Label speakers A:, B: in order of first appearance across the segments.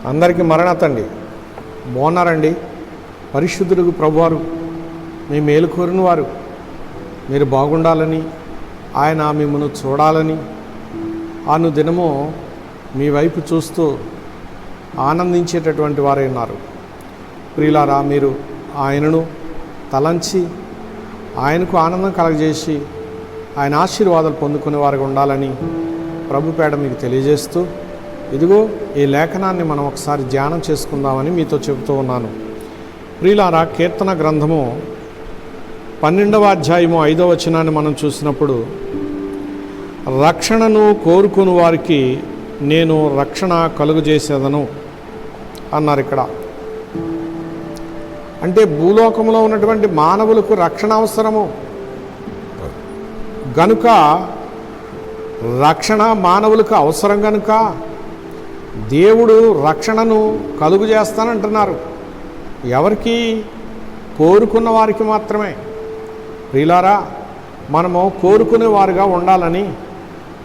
A: అందరికీ మరణతండి. బాగున్నారండి? పరిశుద్ధులకు ప్రభువారు మీ మేలు కోరిన వారు మీరు బాగుండాలని, ఆయన మిమ్మల్ని చూడాలని దినము మీ వైపు చూస్తూ ఆనందించేటటువంటి వారే ఉన్నారు. ప్రియులారా, మీరు ఆయనను తలంచి ఆయనకు ఆనందం కలగజేసి ఆయన ఆశీర్వాదాలు పొందుకునే వారికి ఉండాలని ప్రభు పేడ మీకు తెలియజేస్తూ, ఇదిగో ఈ లేఖనాన్ని మనం ఒకసారి ధ్యానం చేసుకుందామని మీతో చెబుతూ ఉన్నాను. ప్రియులారా, కీర్తన గ్రంథము 12వ అధ్యాయము 5వ వచనాన్ని మనం చూసినప్పుడు, రక్షణను కోరుకుని వారికి నేను రక్షణ కలుగజేసేదను అన్నారు. ఇక్కడ అంటే భూలోకంలో ఉన్నటువంటి మానవులకు రక్షణ అవసరము గనుక, రక్షణ మానవులకు అవసరం గనుక దేవుడు రక్షణను కలుగు చేస్తానంటున్నారు. ఎవరికి? కోరుకున్న వారికి మాత్రమే. ప్రియులారా, మనము కోరుకునే వారుగా ఉండాలని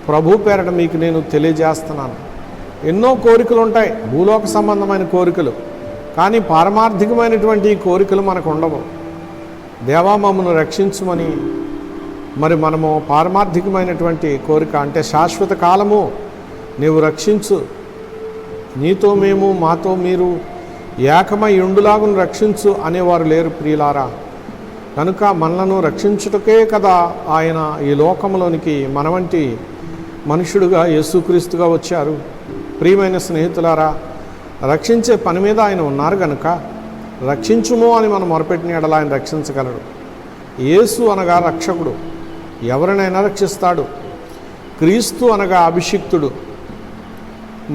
A: ప్రభు పేరట మీకు నేను తెలియజేస్తున్నాను. ఎన్నో కోరికలు ఉంటాయి, భూలోక సంబంధమైన కోరికలు, కానీ పారమార్థికమైనటువంటి కోరికలు మనకు ఉండవు. దేవా మమ్మను రక్షించుమని మనము పారమార్థికమైనటువంటి కోరిక అంటే శాశ్వత కాలము నీవు రక్షించు, నీతో మేము మాతో మీరు ఏకమై ఉండులాగును రక్షించు అనేవారు లేరు ప్రియులారా. కనుక మనలను రక్షించుటకే కదా ఆయన ఈ లోకంలోనికి మన వంటి మనుషుడుగా యేసుక్రీస్తుగా వచ్చారు. ప్రియమైన స్నేహితులారా, రక్షించే పని మీద ఆయన ఉన్నారు కనుక రక్షించుము అని మనం మొరపెట్టిన ఎడల ఆయన రక్షించగలడు. యేసు అనగా రక్షకుడు, ఎవరినైనా రక్షిస్తాడు. క్రీస్తు అనగా అభిషిక్తుడు,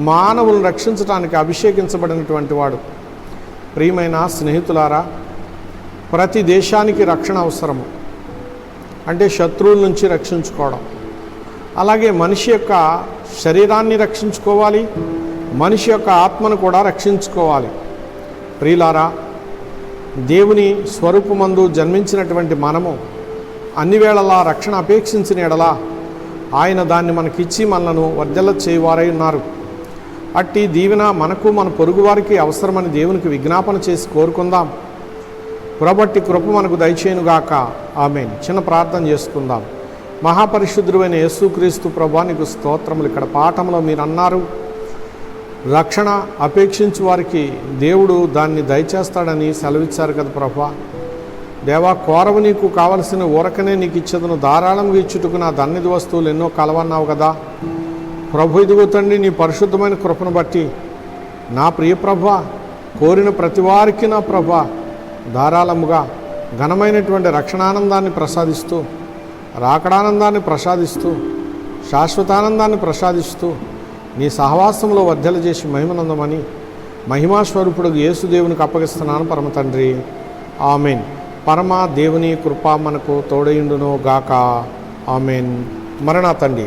A: మానవులను రక్షించడానికి అభిషేకించబడినటువంటి వాడు. ప్రియమైన స్నేహితులారా, ప్రతి దేశానికి రక్షణ అవసరము. అంటే శత్రువుల నుంచి రక్షించుకోవడం, అలాగే మనిషి యొక్క శరీరాన్ని రక్షించుకోవాలి, మనిషి యొక్క ఆత్మను కూడా రక్షించుకోవాలి. ప్రియులారా, దేవుని స్వరూపమందు జన్మించినటువంటి మనము అన్ని వేళలా రక్షణ అపేక్షించిన ఎడలా ఆయన దాన్ని మనకిచ్చి మనలను వర్ధల చేయవారై ఉన్నారు. అట్టి దీవెన మనకు మన పొరుగువారికి అవసరమని దేవునికి విజ్ఞాపన చేసి కోరుకుందాం. ప్రభట్టి కృప మనకు దయచేయునుగాక. ఆమేన్. చిన్న ప్రార్థన చేసుకుందాం. మహాపరిశుద్ధుడైన యేసుక్రీస్తు ప్రభువా, నీకు స్తోత్రములు. ఇక్కడ పాఠంలో మీరు అన్నారు, రక్షణ అపేక్షించు వారికి దేవుడు దాన్ని దయచేస్తాడని సెలవిచ్చారు కదా ప్రభువా. దేవా, కోరవు నీకు కావలసిన ఊరకనే నీకు ఇచ్చేదను, ధారాళంగా ఇచ్చుటకు నా ధన్యది వస్తువులు ఎన్నో కలవన్నావు కదా ప్రభు. ఇదిగో తండ్రి, నీ పరిశుద్ధమైన కృపను బట్టి నా ప్రియ ప్రభువా, కోరిన ప్రతి వారికి నా ప్రభువా ధారాళముగా ఘనమైనటువంటి రక్షణానందాన్ని ప్రసాదిస్తూ, రాకడానందాన్ని ప్రసాదిస్తూ, శాశ్వతానందాన్ని ప్రసాదిస్తూ నీ సహవాసంలో వర్ధల చేసి మహిమనందమని మహిమాస్వరూపుడు యేసుదేవునికి అప్పగిస్తున్నాను పరమ తండ్రి. ఆమెన్. పరమ దేవుని కృప మనకు తోడయుండును గాక. ఆమెన్. మరణాతండి.